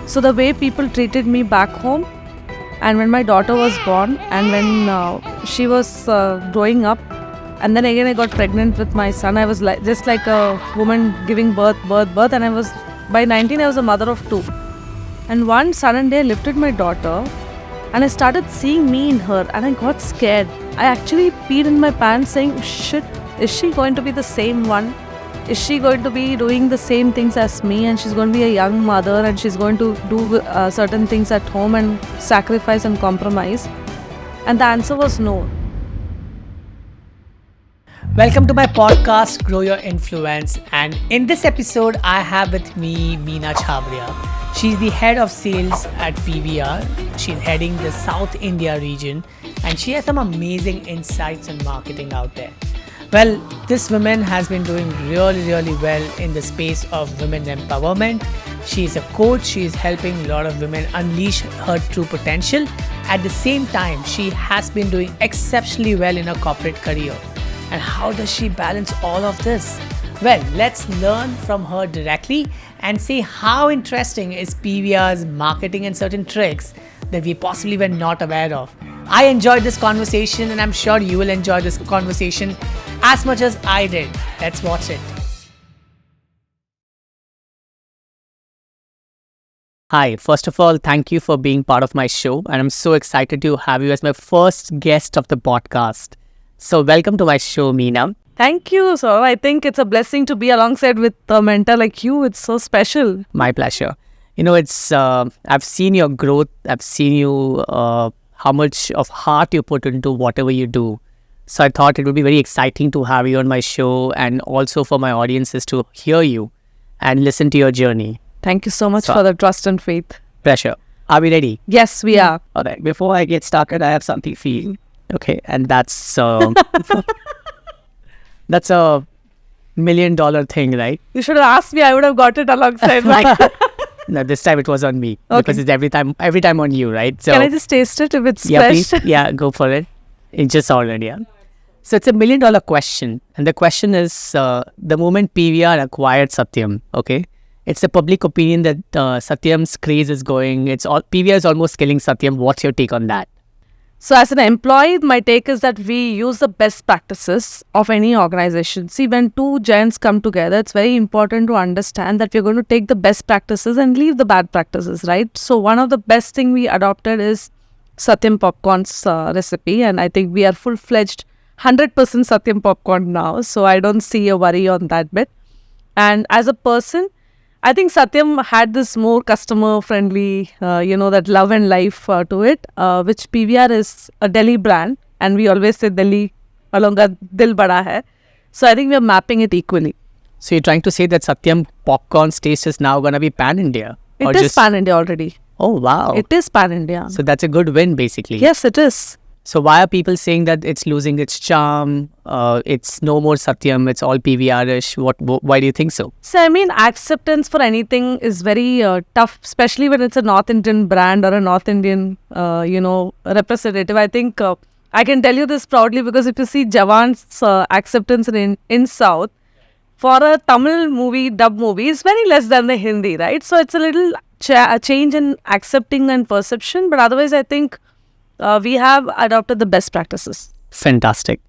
So the way people treated me back home, and when my daughter was born, and when she was growing up, and then again I got pregnant with my son. I was just like a woman giving birth, and I was, by 19 I was a mother of 2. And one sudden day I lifted my daughter and I started seeing me in her, and I got scared. I actually peed in my pants saying, shit, is she going to be the same one? Is she going to be doing the same things as me, and she's going to be a young mother and she's going to do certain things at home and sacrifice and compromise? And the answer was no. Welcome to my podcast, Grow Your Influence. And in this episode, I have with me Meena Chabbria. She's the head of sales at PVR. She's heading the South India region, and she has some amazing insights on marketing out there. Well, this woman has been doing really well in the space of women empowerment. She is a coach. She is helping a lot of women unleash her true potential. At the same time, she has been doing exceptionally well in her corporate career. And how does she balance all of this? Well, let's learn from her directly and see how interesting is PVR's marketing and certain tricks that we possibly were not aware of. I enjoyed this conversation, and I'm sure you will enjoy this conversation as much as I did. Let's watch it. Hi, first of all, thank you for being part of my show, and I'm so excited to have you as my first guest of the podcast. So welcome to my show, Meena. Thank you. So I think it's a blessing to be alongside with a mentor like you. It's so special. My pleasure. You know, it's I've seen your growth. I've seen you how much of heart you put into whatever you do. So I thought it would be very exciting to have you on my show, and also for my audiences to hear you and listen to your journey. Thank you so much for the trust and faith. Pleasure. Are we ready? Yes, we are. All right. Before I get started, I have something for you. Okay, and that's that's a $1 million thing, right? You should have asked me. I would have got it alongside. No, this time it was on me, because it's every time on you, right? So can I just taste it if it's yeah, fresh? please. Yeah, go for it. It's just already. Yeah. So it's a $1 million question, and the question is: the moment PVR acquired Sathyam, okay, it's a public opinion that Sathyam's craze is going. PVR is almost killing Sathyam. What's your take on that? So as an employee, my take is that we use the best practices of any organization. See, when two giants come together, it's very important to understand that we're going to take the best practices and leave the bad practices, right? So one of the best thing we adopted is Sathyam Popcorn's recipe, and I think we are full-fledged 100% Sathyam Popcorn now. So I don't see a worry on that bit. And as a person, I think Sathyam had this more customer-friendly, that love and life to it, which PVR is a Delhi brand, and we always say Delhi alonga dil bada hai. So I think we are mapping it equally. So you're trying to say that Sathyam Popcorn's taste is now going to be pan-India? It is pan-India already. Oh, wow. It is pan-India. So that's a good win, basically. Yes, it is. So why are people saying that it's losing its charm? It's no more Sathyam, it's all PVR-ish. Why do you think so? So, I mean, acceptance for anything is very tough, especially when it's a North Indian brand or a North Indian, representative. I think I can tell you this proudly, because if you see Jawan's acceptance in South, for a Tamil movie, dub movie, is very less than the Hindi, right? So, it's a little change in accepting and perception. But otherwise, I think we have adopted the best practices. Fantastic.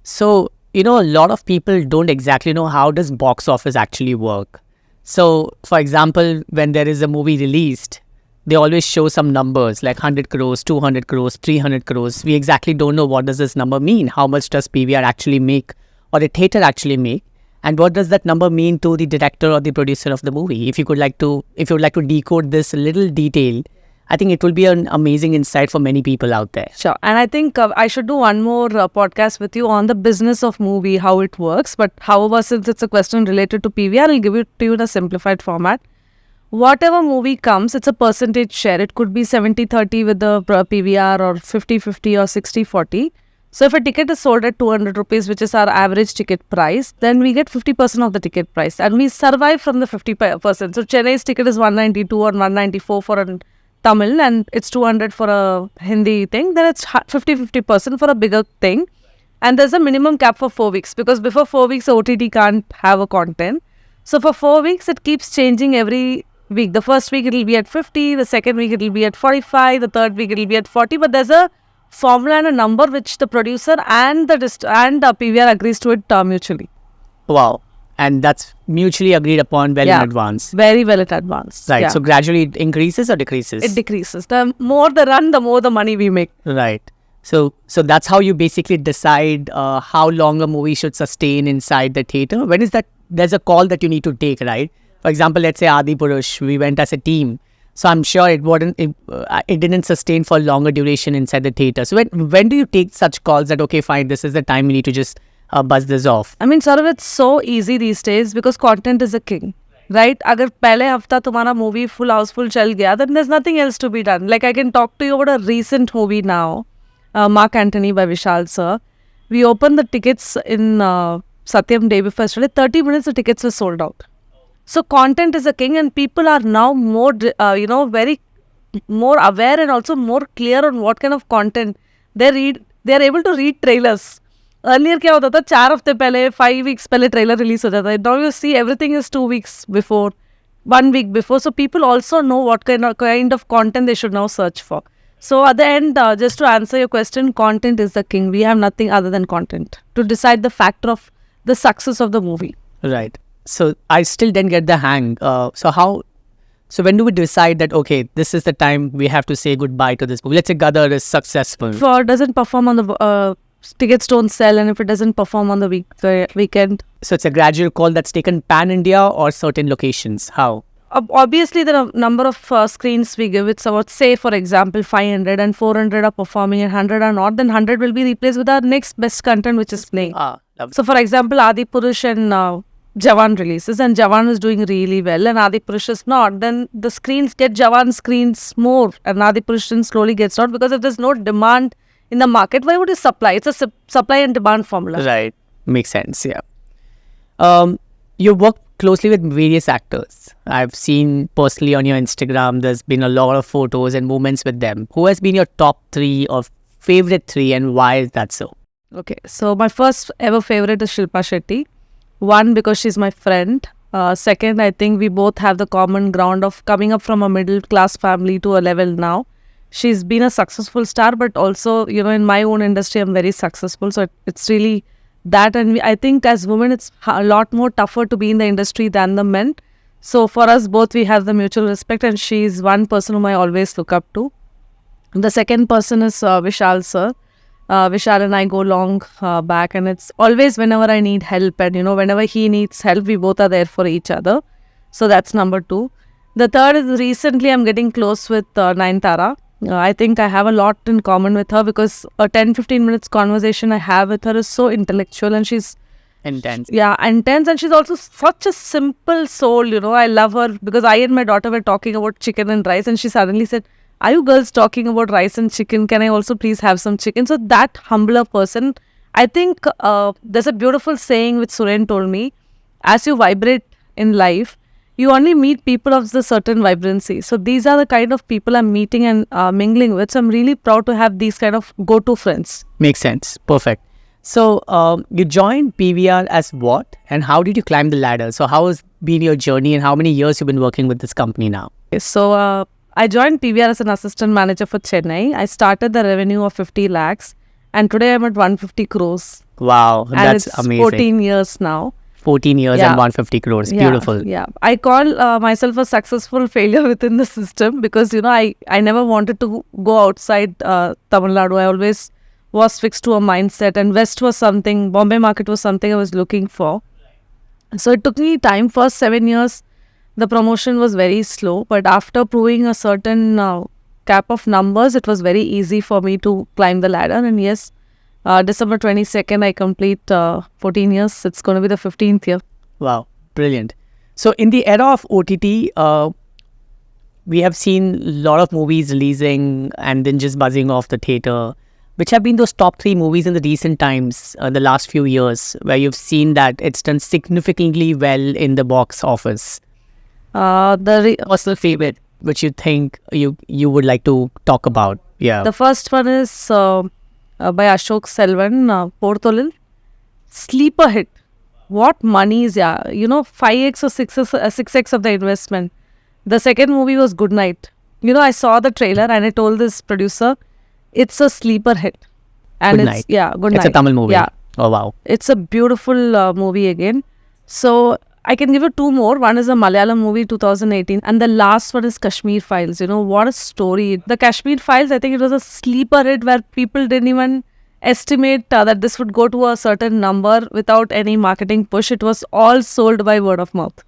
So, a lot of people don't exactly know how does box office actually work. So, for example, when there is a movie released, they always show some numbers like 100 crores, 200 crores, 300 crores. We exactly don't know what does this number mean. How much does PVR actually make, or a theatre actually make? And what does that number mean to the director or the producer of the movie? If you would like to decode this little detail, I think it will be an amazing insight for many people out there. Sure. And I think I should do one more podcast with you on the business of movie, how it works. But however, since it's a question related to PVR, I'll give it to you in a simplified format. Whatever movie comes, it's a percentage share. It could be 70-30 with the PVR, or 50-50 or 60-40. So if a ticket is sold at 200 rupees, which is our average ticket price, then we get 50% of the ticket price. And we survive from the 50%. So Chennai's ticket is 192 or 194 for a Tamil, and it's 200 for a Hindi thing, then it's 50% for a bigger thing. And there's a minimum cap for 4 weeks, because before 4 weeks, OTT can't have a content. So for 4 weeks, it keeps changing every week. The first week it'll be at 50, the second week it'll be at 45, the third week it'll be at 40. But there's a formula and a number which the producer and the PVR agrees to it mutually. Wow. And that's mutually agreed upon in advance. Very well in advance. Right. Yeah. So gradually it increases or decreases? It decreases. The more the run, the more the money we make. Right. So that's how you basically decide how long a movie should sustain inside the theatre. When is that? There's a call that you need to take, right? For example, let's say Adi Purush, we went as a team. So I'm sure it didn't sustain for longer duration inside the theatre. So when do you take such calls that, okay, fine, this is the time we need to just buzz this off? I mean, Saurav, it's so easy these days because content is a king, right? Agar pehle hafta tumhara movie full houseful chal gaya, then there's nothing else to be done. Like I can talk to you about a recent movie now, Mark Antony by Vishal sir. We opened the tickets in Sathyam day before yesterday. 30 minutes the tickets were sold out. So content is a king, and people are now more, very more aware and also more clear on what kind of content they read. They are able to read trailers. Earlier क्या होता था 4 हफ्ते पहले 5 weeks पहले trailer release हो जाता है. Now you see everything is 2 weeks before, 1 week before. So people also know what kind of content they should now search for. So at the end, just to answer your question, content is the king. We have nothing other than content to decide the factor of the success of the movie. Right. So I still didn't get the hang. So when do we decide that, okay, this is the time we have to say goodbye to this movie? Let's say Gadar is successful. If it doesn't perform on the tickets don't sell, and if it doesn't perform on the weekend. So it's a gradual call that's taken pan-India or certain locations. How? Obviously, the number of screens we give, it's about, say, for example, 500 and 400 are performing and 100 are not, then 100 will be replaced with our next best content which is playing. So, for example, Adi Purush and Jawan releases, and Jawan is doing really well and Adi Purush is not, then the screens get Jawan screens more and Adi Purush slowly gets not, because if there's no demand in the market, why would you supply? It's a supply and demand formula. Right. Makes sense, yeah. You work closely with various actors. I've seen personally on your Instagram, there's been a lot of photos and moments with them. Who has been your top 3 or favorite 3, and why is that so? Okay, so my first ever favorite is Shilpa Shetty. 1, because she's my friend. Second, I think we both have the common ground of coming up from a middle class family to a level now. She's been a successful star, but also, in my own industry, I'm very successful. So it's really that. And I think as women, it's a lot more tougher to be in the industry than the men. So for us both, we have the mutual respect, and she's one person whom I always look up to. The second person is Vishal sir. Vishal and I go long back, and it's always whenever I need help, and whenever he needs help, we both are there for each other. So that's number 2. The third is recently I'm getting close with Nayanthara. I think I have a lot in common with her, because a 10-15 minutes conversation I have with her is so intellectual, and she's intense. Yeah, intense, and she's also such a simple soul. I love her, because I and my daughter were talking about chicken and rice, and she suddenly said, "Are you girls talking about rice and chicken? Can I also please have some chicken?" So that humbler person, I think there's a beautiful saying which Suren told me: as you vibrate in life, you only meet people of the certain vibrancy. So these are the kind of people I'm meeting and mingling with. So I'm really proud to have these kind of go-to friends. Makes sense. Perfect. So you joined PVR as what? And how did you climb the ladder? So how has been your journey, and how many years you've been working with this company now? So I joined PVR as an assistant manager for Chennai. I started the revenue of 50 lakhs. And today I'm at 150 crores. Wow, that's it's amazing. 14 years now. 14 years and 150 crores. Beautiful. Yeah. I call myself a successful failure within the system, because, I never wanted to go outside Tamil Nadu. I always was fixed to a mindset, and West was something, Bombay market was something I was looking for. So it took me time. First 7 years, the promotion was very slow, but after proving a certain cap of numbers, it was very easy for me to climb the ladder. And yes, December 22nd, I complete 14 years. It's going to be the 15th year. Wow, brilliant. So in the era of OTT, we have seen a lot of movies releasing and then just buzzing off the theatre. Which have been those top 3 movies in the recent times, the last few years, where you've seen that it's done significantly well in the box office? What's the favorite which you think you would like to talk about? Yeah. The first one is by Ashok Selvan, Portholil. Sleeper hit. What money is, 5x or 6x of the investment. The second movie was Good Night. I saw the trailer and I told this producer, it's a sleeper hit. And Good it's, Night. yeah, Good It's Night. a Tamil movie. Yeah. Oh, wow. It's a beautiful movie again. So I can give you two more. One is a Malayalam movie, 2018. And the last one is Kashmir Files. What a story. The Kashmir Files, I think it was a sleeper hit where people didn't even estimate that this would go to a certain number without any marketing push. It was all sold by word of mouth.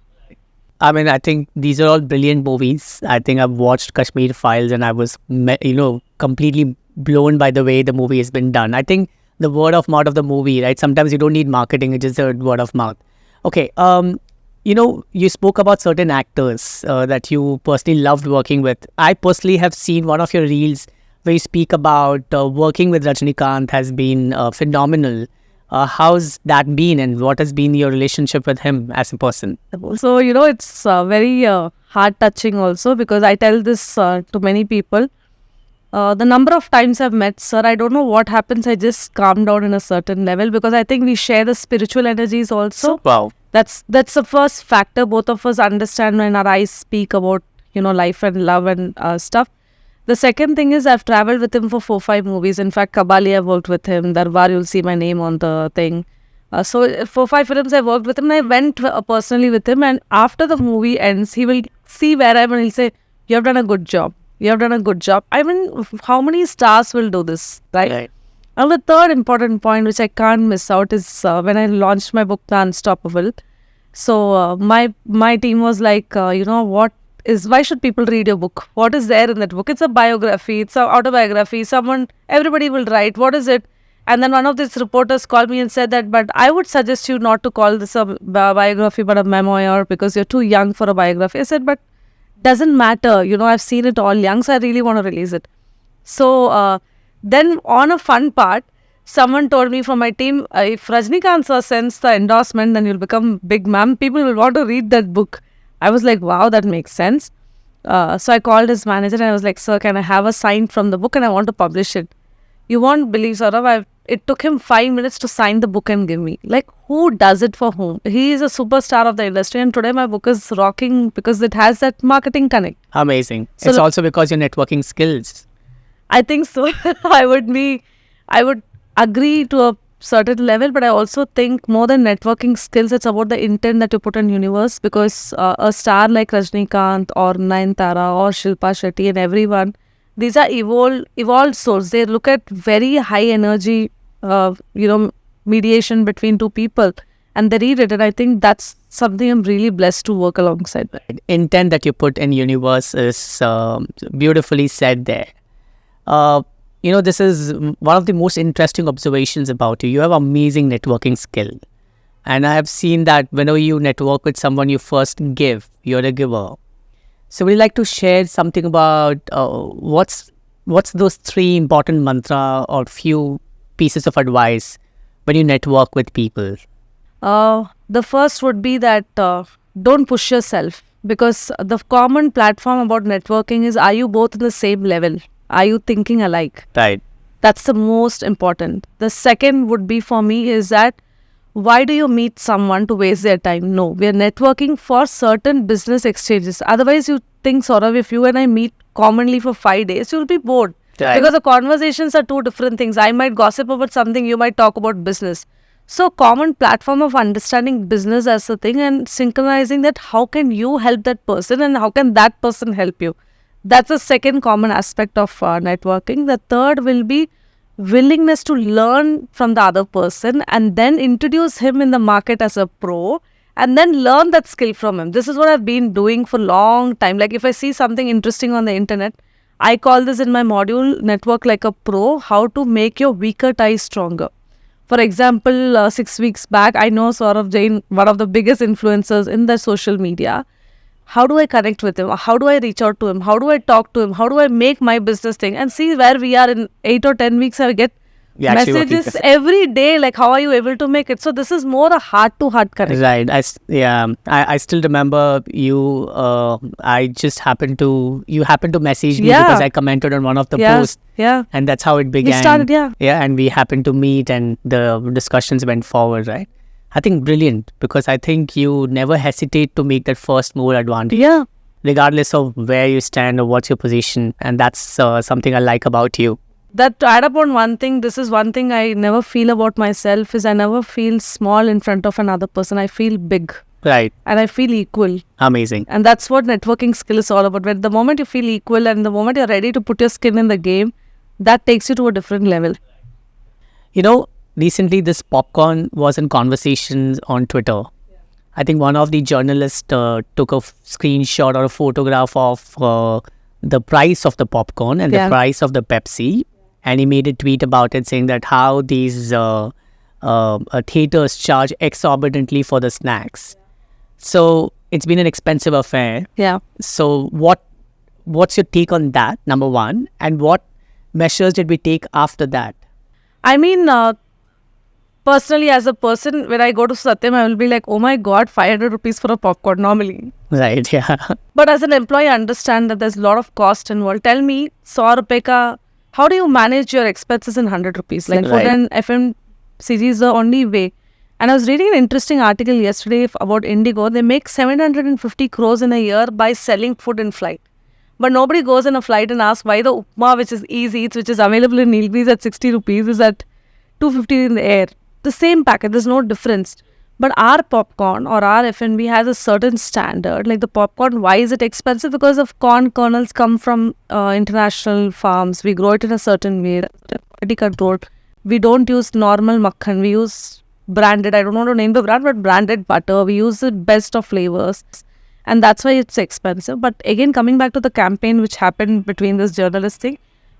I mean, I think these are all brilliant movies. I think I've watched Kashmir Files and I was, completely blown by the way the movie has been done. I think the word of mouth of the movie, right? Sometimes you don't need marketing, it's just a word of mouth. Okay, you spoke about certain actors that you personally loved working with. I personally have seen one of your reels where you speak about working with Rajnikanth has been phenomenal. How's that been and what has been your relationship with him as a person? So, it's very heart-touching also because I tell this to many people. The number of times I've met sir, I don't know what happens. I just calm down in a certain level because I think we share the spiritual energies also. Wow. That's the first factor. Both of us understand when our eyes speak about, life and love and stuff. The second thing is I've traveled with him for 4-5 movies. In fact, Kabali, I've worked with him. Darbar, you'll see my name on the thing. So 4-5 films I worked with him and I went personally with him. And after the movie ends, he will see where I am and he'll say, you have done a good job. You have done a good job. I mean, how many stars will do this, right? And the third important point, which I can't miss out, is when I launched my book, The Unstoppable. So my team was like, why should people read your book? What is there in that book? It's a biography. It's an autobiography. Everybody will write. What is it? And then one of these reporters called me and said that, but I would suggest you not to call this a biography, but a memoir because you're too young for a biography. I said, but doesn't matter. I've seen it all young, so I really want to release it. So then on a fun part, someone told me from my team, if Rajnikanth sir sends the endorsement, then you'll become big ma'am. People will want to read that book. I was like, wow, that makes sense. So I called his manager and I was like, sir, can I have a sign from the book and I want to publish it? You won't believe, Saurav, it took him 5 minutes to sign the book and give me. Like, who does it for whom? He is a superstar of the industry and today my book is rocking because it has that marketing connect. Amazing. So it's also because your networking skills. I think so. I would agree to a certain level, but I also think more than networking skills, it's about the intent that you put in universe because a star like Rajnikanth or Nayanthara or Shilpa Shetty and everyone, these are evolved souls. They look at very high energy, mediation between two people and they read it. And I think that's something I'm really blessed to work alongside. Intent that you put in universe is beautifully said there. This is one of the most interesting observations about you. You have amazing networking skill. And I have seen that whenever you network with someone, you first give. You're a giver. So we'd like to share something about what's those 3 important mantra or few pieces of advice when you network with people. The first would be that don't push yourself because the common platform about networking is, are you both in the same level? Are you thinking alike? Right. That's the most important. The second would be for me is that why do you meet someone to waste their time? No, we are networking for certain business exchanges. Otherwise, you think, Saurav, if you and I meet commonly for 5 days, you'll be bored. Right. Because the conversations are two different things. I might gossip about something, you might talk about business. So common platform of understanding business as a thing and synchronizing that how can you help that person and how can that person help you. That's the second common aspect of networking. The third will be willingness to learn from the other person and then introduce him in the market as a pro and then learn that skill from him. This is what I've been doing for a long time. Like if I see something interesting on the internet, I call this in my module, network like a pro, how to make your weaker ties stronger. For example, 6 weeks back, I know Saurav Jain, one of the biggest influencers in the social media. How do I connect with him? How do I reach out to him? How do I talk to him? How do I make my business thing? And see where we are in 8 or 10 weeks, I get messages every day, like how are you able to make it? So this is more a heart-to-heart connect. Right. I still remember you. You happened to message me because I commented on one of the posts. Yeah. And that's how it began. We started, yeah. Yeah, and we happened to meet and the discussions went forward, right? I think brilliant because I think you never hesitate to make that first move advantage. Yeah. regardless of where you stand or what's your position. And that's something I like about you. That to add upon one thing, this is one thing I never feel about myself is I never feel small in front of another person. I feel big. Right. And I feel equal. Amazing. And that's what networking skill is all about. When the moment you feel equal and the moment you're ready to put your skin in the game, that takes you to a different level. You know, recently this popcorn was in conversations on Twitter. I think one of the journalists took a screenshot or a photograph of the price of the popcorn and the price of the Pepsi. And he made a tweet about it saying that how these theaters charge exorbitantly for the snacks. So it's been an expensive affair. Yeah. So what's your take on that, number one? And what measures did we take after that? I mean, personally, as a person, when I go to Sathyam, I will be like, oh my God, 500 rupees for a popcorn normally. Right, yeah. But as an employee, I understand that there's a lot of cost involved. Tell me, 100 rupees ka, how do you manage your expenses in 100 rupees? Like food and FMCG is the only way. And I was reading an interesting article yesterday about Indigo. They make 750 crores in a year by selling food in flight. But nobody goes in a flight and asks why the upma, which is easy, which is available in Nilgiris at 60 rupees, is at 250 in the air. The same packet, there's no difference. But our popcorn or our F&B has a certain standard. Like the popcorn, why is it expensive? Because of corn kernels come from international farms. We grow it in a certain way, quality controlled. We don't use normal makhan. We use branded, I don't want to name the brand, but branded butter. We use the best of flavors. And that's why it's expensive. But again, coming back to the campaign which happened between this journalist thing,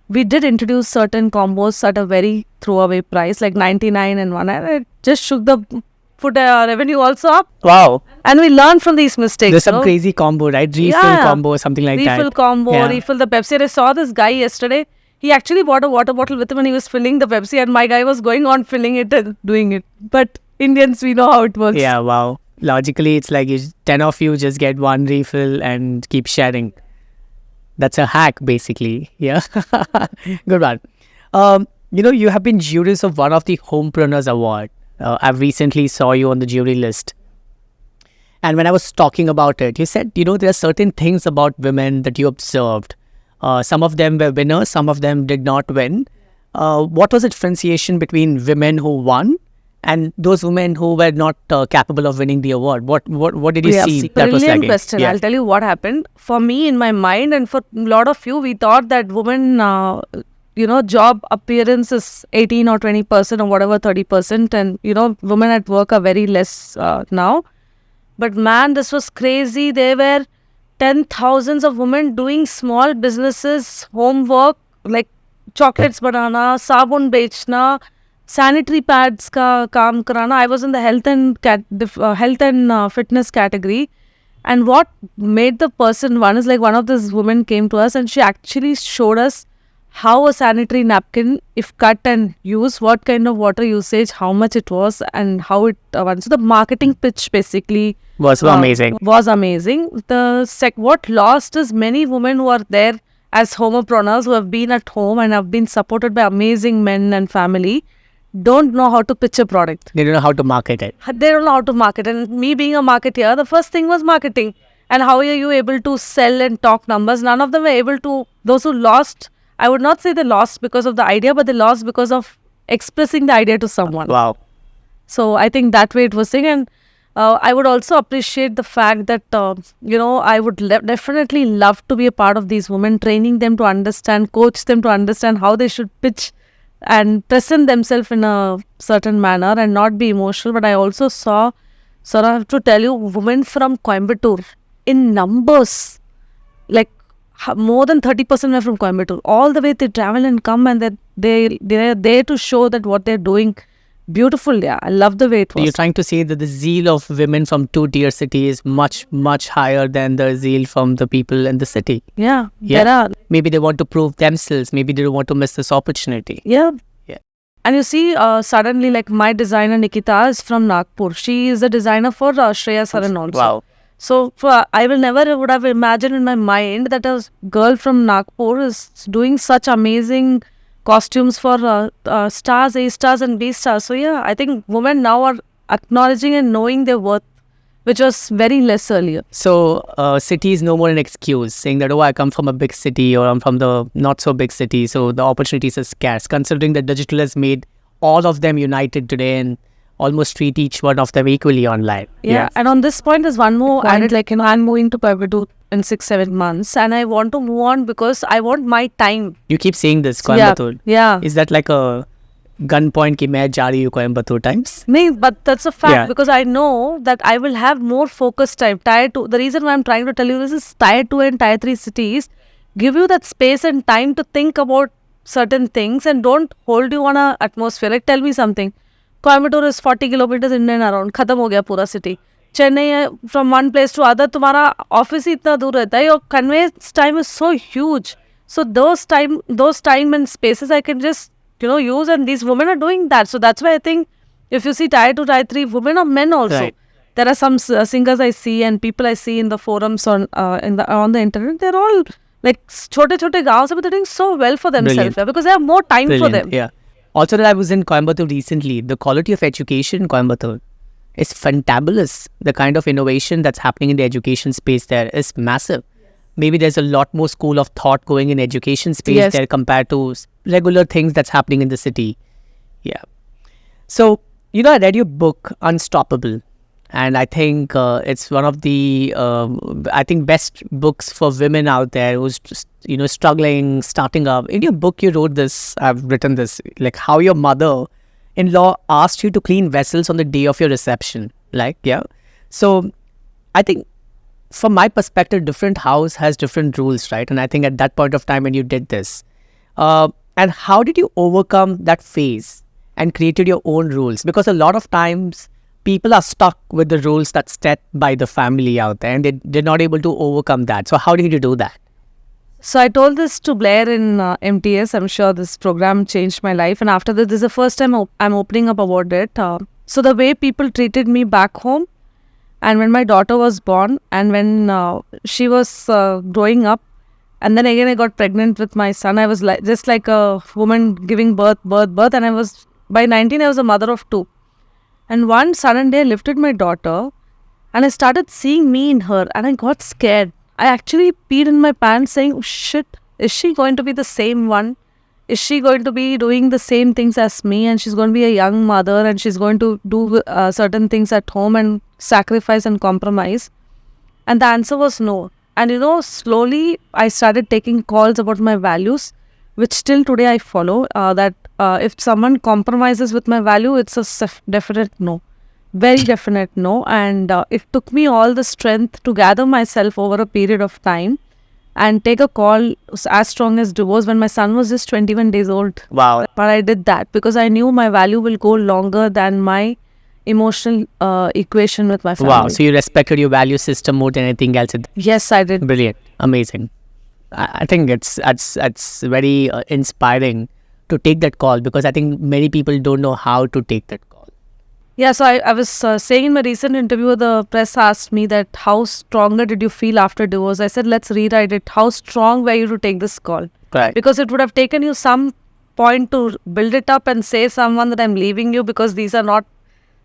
we did introduce certain combos at a very throwaway price, like 99 and 1. And it just shook the food revenue also up. Wow. And we learned from these mistakes. There's some crazy combo, right? Refill combo, something like that. Refill combo, refill the Pepsi. And I saw this guy yesterday. He actually bought a water bottle with him and he was filling the Pepsi. And my guy was going on filling it and doing it. But Indians, we know how it works. Yeah, wow. Logically, it's like 10 of you just get one refill and keep sharing. That's a hack, basically. Yeah. Good one. You know, you have been jurors of one of the Homepreneurs Award. I've recently saw you on the jury list. And when I was talking about it, you said, you know, there are certain things about women that you observed. Some of them were winners, some of them did not win. What was the differentiation between women who won and those women who were not capable of winning the award? What did you see that was lagging? Brilliant question. I'll tell you what happened. For me, in my mind, and for a lot of you, we thought that women, job appearance is 18 or 20% or whatever, 30%. And, women at work are very less now. But man, this was crazy. There were 10,000s of women doing small businesses, homework, like chocolates banana, sabun bechna, sanitary pads ka kaam karana. I was in the health and fitness category. And what made the person one is like one of these women came to us and she actually showed us how a sanitary napkin, if cut and used, what kind of water usage, how much it was and how it won. So the marketing pitch basically was amazing. What lost is many women who are there as homopreneurs who have been at home and have been supported by amazing men and family don't know how to pitch a product. They don't know how to market it. They don't know how to market. And me being a marketeer, the first thing was marketing. And how are you able to sell and talk numbers? None of them were able to. Those who lost, I would not say they lost because of the idea, but they lost because of expressing the idea to someone. Wow. So I think that way it was saying. And I would also appreciate the fact that, I would definitely love to be a part of these women, training them to understand, coach them to understand how they should pitch and present themselves in a certain manner and not be emotional. But I also saw, so I have to tell you, women from Coimbatore in numbers, like more than 30% were from Coimbatore. All the way they travel and come and they're there to show that what they're doing. Beautiful, yeah. I love the way it was. You're trying to say that the zeal of women from two-tier city is much, much higher than the zeal from the people in the city. Yeah. There are. Maybe they want to prove themselves. Maybe they don't want to miss this opportunity. Yeah. Yeah. And you see, suddenly, like my designer Nikita is from Nagpur. She is a designer for Shreya Saran also. Wow. So I will never would have imagined in my mind that a girl from Nagpur is doing such amazing costumes for stars, A stars and B stars. So yeah, I think women now are acknowledging and knowing their worth which was very less earlier. So city is no more an excuse, saying that, oh, I come from a big city or I'm from the not so big city, so the opportunities are scarce, considering that digital has made all of them united today and almost treat each one of them equally online. Yeah. And on this point, there's one more added, like, I'm moving to Coimbatore in 6-7 months and I want to move on because I want my time. You keep saying this, Coimbatore. Yeah. Is that like a gunpoint ki main ja rahi hu Coimbatore times? No, but that's a fact because I know that I will have more focused time. Tier 2, the reason why I'm trying to tell you this is Tier 2 and Tier 3 cities give you that space and time to think about certain things and don't hold you on a atmosphere. Like, tell me something. Coimbatore is 40 kilometers in and around. Khatam ho gaya pura city. Chennai, from one place to other, तुम्हारा office ही इतना दूर रहता है. Your conveyance time is so huge. So those time and spaces I can just use, and these women are doing that. So that's why I think if you see Tier 2, Tier 3, women or men also. Right. There are some singers I see and people I see in the forums on the internet. They're all like छोटे गाँव से, but they're doing so well for themselves because they have more time for them. Yeah. Also, that I was in Coimbatore recently. The quality of education in Coimbatore is fantabulous. The kind of innovation that's happening in the education space there is massive. Maybe there's a lot more school of thought going in education space there compared to regular things that's happening in the city. Yeah. So, I read your book, Unstoppable. And I think it's one of the, best books for women out there who's just, struggling, starting up. In your book, you wrote this, I've written this, like how your mother-in-law asked you to clean vessels on the day of your reception. So I think from my perspective, different house has different rules, right? And I think at that point of time when you did this, and how did you overcome that phase and created your own rules? Because a lot of times, people are stuck with the rules that's set by the family out there and they're not able to overcome that. So how did you do that? So I told this to Blair in MTS. I'm sure this program changed my life. And after this is the first time I'm opening up about it. So the way people treated me back home and when my daughter was born and when she was growing up, and then again I got pregnant with my son. I was just like a woman giving birth. And by 19, I was a mother of 2. And one sudden day, I lifted my daughter and I started seeing me in her and I got scared. I actually peed in my pants saying, oh shit, is she going to be the same one? Is she going to be doing the same things as me? And she's going to be a young mother and she's going to do certain things at home and sacrifice and compromise. And the answer was no. And slowly I started taking calls about my values, which still today I follow, that if someone compromises with my value, it's a definite no. Very definite no. And it took me all the strength to gather myself over a period of time and take a call as strong as divorce when my son was just 21 days old. Wow. But I did that because I knew my value will go longer than my emotional equation with my family. Wow. So you respected your value system more than anything else. Yes, I did. Brilliant. Amazing. I think it's very inspiring to take that call because I think many people don't know how to take that call. Yeah, so I was saying in my recent interview, the press asked me that how stronger did you feel after divorce? I said, let's rewrite it. How strong were you to take this call? Right. Because it would have taken you some point to build it up and say someone that I'm leaving you because these are not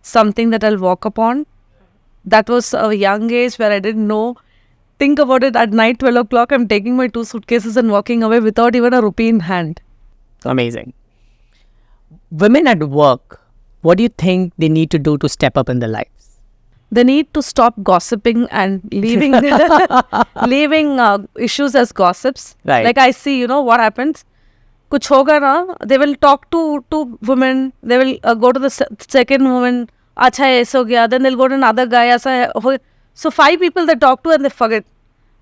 something that I'll walk upon. That was a young age where I didn't know. Think about it, at night, 12 o'clock, I'm taking my 2 suitcases and walking away without even a rupee in hand. Amazing. Women at work, what do you think they need to do to step up in their lives? They need to stop gossiping and leaving issues as gossips. Right. Like I see, what happens? Kuch hoga na, they will talk to women, they will go to the second woman, acha hai, aisa ho gaya. Then they'll go to another guy, aisa hai. So 5 people they talk to and they forget.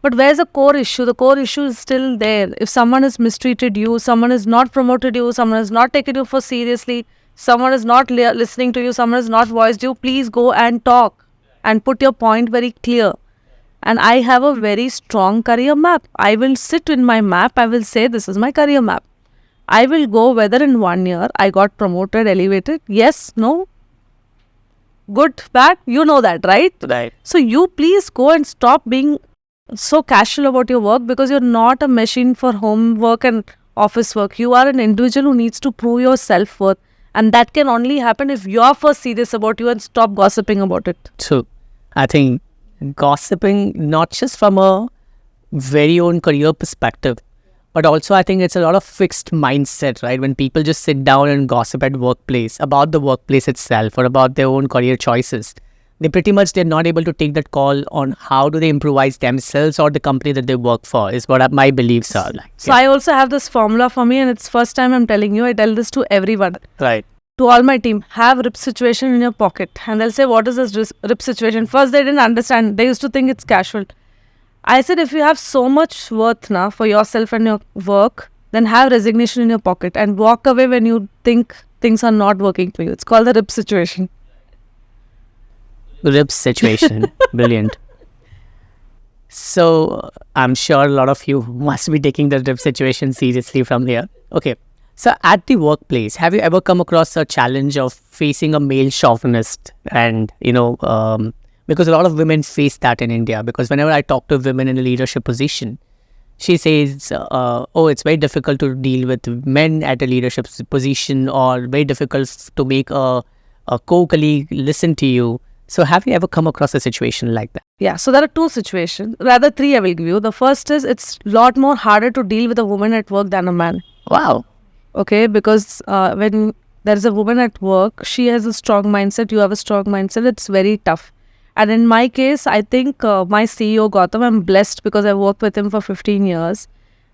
But where's the core issue? The core issue is still there. If someone has mistreated you, someone has not promoted you, someone has not taken you for seriously, someone is not listening to you, someone has not voiced you, please go and talk and put your point very clear. And I have a very strong career map. I will sit in my map. I will say this is my career map. I will go whether in 1 year I got promoted, elevated, yes, no, good, bad, you know that, right? Right. So you please go and stop being so casual about your work because you're not a machine for homework and office work. You are an individual who needs to prove your self-worth. And that can only happen if you're first serious about you and stop gossiping about it. True. I think gossiping, not just from a very own career perspective, but also I think it's a lot of fixed mindset, right? When people just sit down and gossip at workplace about the workplace itself or about their own career choices, they're not able to take that call on how do they improvise themselves or the company that they work for, is what my beliefs are like. So I also have this formula for me, and it's first time I'm telling you. I tell this to everyone. Right. To all my team, have rip situation in your pocket. And they'll say, what is this rip situation? First, they didn't understand. They used to think it's casual. I said, if you have so much worth now for yourself and your work, then have resignation in your pocket and walk away when you think things are not working for you. It's called the rip situation. Rip situation. Brilliant. So I'm sure a lot of you must be taking the rip situation seriously from here. Okay. So at the workplace, have you ever come across a challenge of facing a male chauvinist? And, because a lot of women face that in India, because whenever I talk to women in a leadership position, she says, it's very difficult to deal with men at a leadership position, or very difficult to make a co-colleague listen to you. So have you ever come across a situation like that? Yeah, so there are two situations, rather three I will give you. The first is it's a lot more harder to deal with a woman at work than a man. Wow. Okay, because when there is a woman at work, she has a strong mindset, you have a strong mindset, it's very tough. And in my case, I think my CEO Gautam, I'm blessed because I worked with him for 15 years.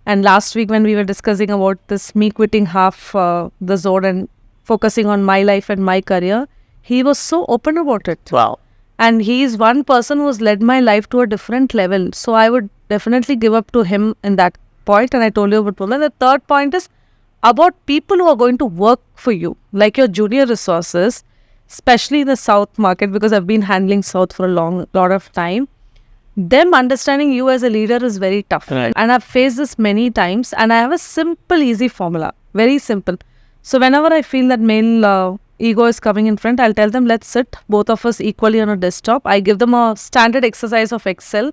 And last week when we were discussing about this, me quitting half the zone and focusing on my life and my career, he was so open about it. Wow. And he is one person who's led my life to a different level. So I would definitely give up to him in that point. And I told you about women. The third point is about people who are going to work for you, like your junior resources, especially in the South market, because I've been handling South for a lot of time. Them understanding you as a leader is very tough. Right. And I've faced this many times, and I have a simple, easy formula. Very simple. So whenever I feel that male ego is coming in front, I'll tell them, let's sit, both of us equally on a desktop. I give them a standard exercise of Excel.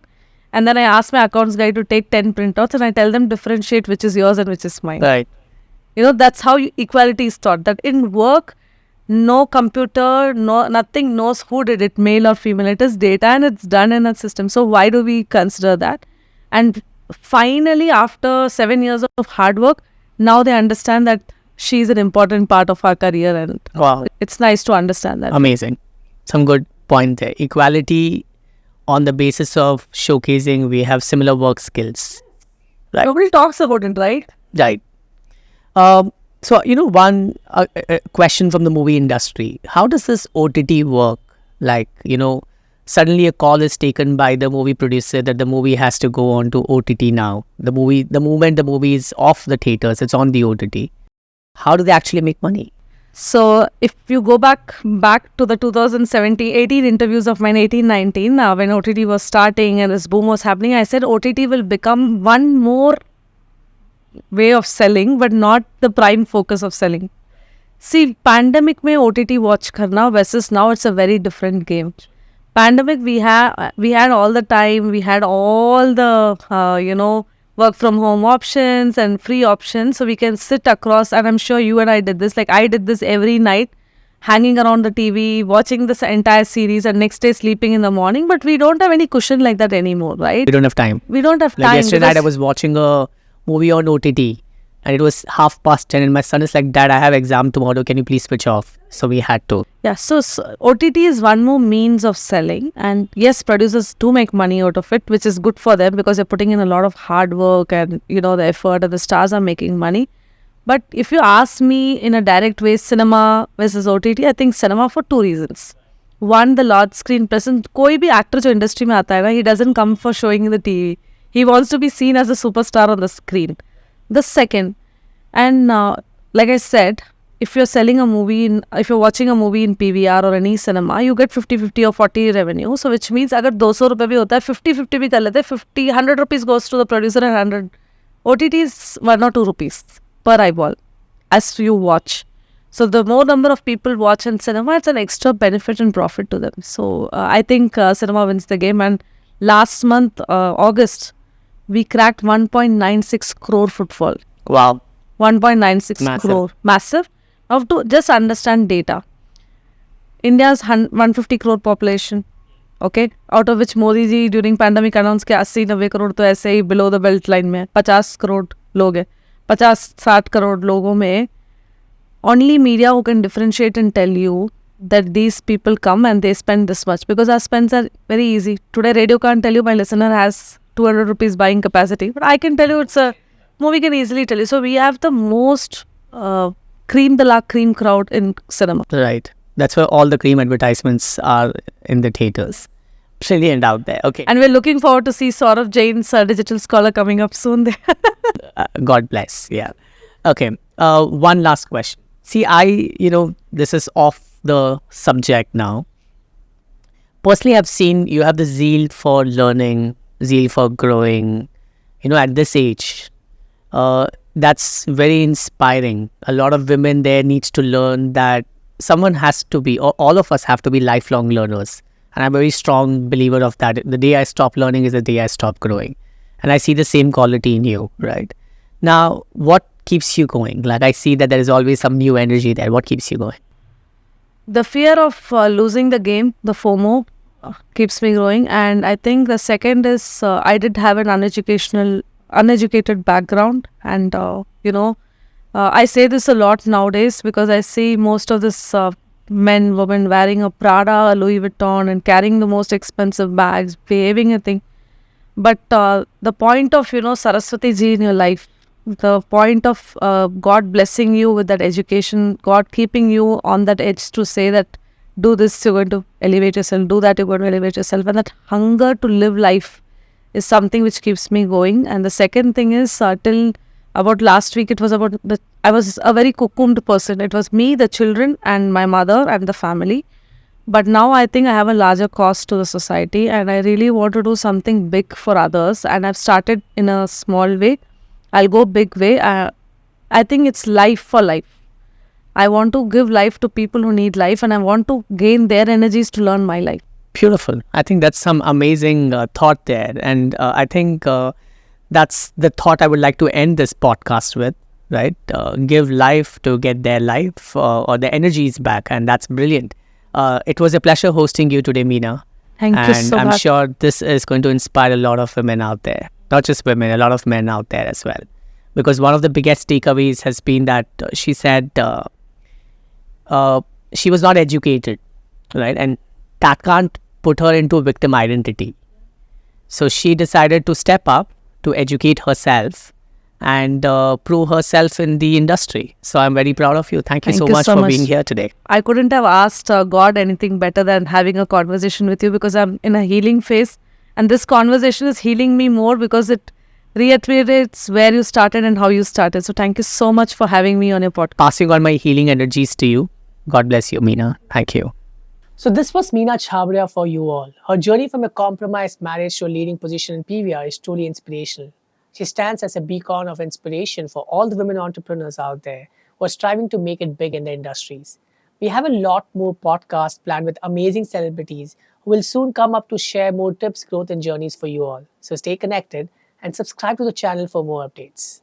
And then I ask my accounts guy to take 10 printouts, and I tell them differentiate which is yours and which is mine. Right. That's how equality is taught. That in work, no computer, nothing knows who did it, male or female. It is data and it's done in a system. So why do we consider that? And finally, after 7 years of hard work, now they understand that she's an important part of our career, and wow, it's nice to understand that. Amazing. Some good point there. Equality on the basis of showcasing we have similar work skills. Right. Nobody talks about it, right? Right. So, one question from the movie industry. How does this OTT work? Like, suddenly a call is taken by the movie producer that the movie has to go on to OTT now. The moment the movie is off the theaters, it's on the OTT. How do they actually make money? So if you go back to the 2017-18 interviews of mine, 18-19, when OTT was starting and this boom was happening, I said OTT will become one more way of selling, but not the prime focus of selling. See, pandemic mein OTT watch karna versus now, it's a very different game. Pandemic, we had all the time, we had all the work from home options and free options, so we can sit across. And I'm sure you and I did this. Like I did this every night, hanging around the TV, watching this entire series, and next day sleeping in the morning. But we don't have any cushion like that anymore, right? We don't have time. We don't have time. Like yesterday night, I was watching a movie on OTT, and it was 10:30, and my son is like, "Dad, I have exam tomorrow. Can you please switch off?" So we had to. Yeah, so OTT is one more means of selling, and yes, producers do make money out of it, which is good for them because they're putting in a lot of hard work and the effort, and the stars are making money. But if you ask me in a direct way, cinema versus OTT, I think cinema for two reasons. One, the large screen presence. कोई भी actor जो industry में आता है ना, he doesn't come for showing in the TV. He wants to be seen as a superstar on the screen. The second, and like I said, if you're selling a movie, if you're watching a movie in PVR or any cinema, you get 50-50 or 40 revenue. So which means अगर 200 रुपए भी होता है, 50-50 भी कर लेते हैं, 100 rupees goes to the producer and 100. OTT is 1 or 2 rupees per eyeball as you watch. So the more number of people watch in cinema, it's an extra benefit and profit to them. So I think cinema wins the game. And last month, August, we cracked 1.96 crore footfall. Wow. 1.96 crore. Massive. Now to just understand data. India's 150 crore population. okay, out of which Modi ji during pandemic announced कि 80-90 करोड़ तो ऐसे ही below the belt line में 50 करोड़ लोग हैं 50-60 करोड़ लोगों में only media who can differentiate and tell you that these people come and they spend this much, because our spends are very easy. Today radio can't tell you my listener has 200 rupees buying capacity, but I can tell you it's a movie can easily tell you. So we have the most cream de la cream crowd in cinema. Right. That's where all the cream advertisements are in the theaters. Brilliant out there. Okay. And we're looking forward to see Saurav Jain's Digital Scholar coming up soon. God bless. Yeah. Okay. One last question. See, this is off the subject now. Personally, I've seen you have the zeal for learning, zeal for growing, at this age. That's very inspiring. A lot of women there needs to learn that someone has to be, or all of us have to be lifelong learners. And I'm a very strong believer of that. The day I stop learning is the day I stop growing. And I see the same quality in you, right? Now, what keeps you going? Like I see that there is always some new energy there. What keeps you going? The fear of losing the game, the FOMO, keeps me growing. And I think the second is I did have an uneducated background. And, I say this a lot nowadays because I see most of this men, women wearing a Prada, a Louis Vuitton and carrying the most expensive bags, behaving a thing. But the point of, Saraswati ji in your life, the point of God blessing you with that education, God keeping you on that edge to say that do this, you're going to elevate yourself, do that, you're going to elevate yourself. And that hunger to live life is something which keeps me going. And the second thing is till about last week, it was about I was a very cocooned person. It was me, the children and my mother and the family. But now I think I have a larger cost to the society and I really want to do something big for others. And I've started in a small way. I'll go big way. I think it's life for life. I want to give life to people who need life and I want to gain their energies to learn my life. Beautiful. I think that's some amazing thought there. And I think that's the thought I would like to end this podcast with, right? Give life to get their life or their energies back. And that's brilliant. It was a pleasure hosting you today, Meena. Thank you so much. And I'm sure this is going to inspire a lot of women out there. Not just women, a lot of men out there as well. Because one of the biggest takeaways has been that she said she was not educated, right? And that can't put her into a victim identity. So she decided to step up, to educate herself and prove herself in the industry. So I'm very proud of you. Thank you so much for being here today. I couldn't have asked God anything better than having a conversation with you because I'm in a healing phase. And this conversation is healing me more because it reiterates where you started and how you started. So thank you so much for having me on your podcast. Passing on my healing energies to you. God bless you, Meena. Thank you. So this was Meena Chabbria for you all. Her journey from a compromised marriage to a leading position in PVR is truly inspirational. She stands as a beacon of inspiration for all the women entrepreneurs out there who are striving to make it big in their industries. We have a lot more podcasts planned with amazing celebrities who will soon come up to share more tips, growth, and journeys for you all. So stay connected and subscribe to the channel for more updates.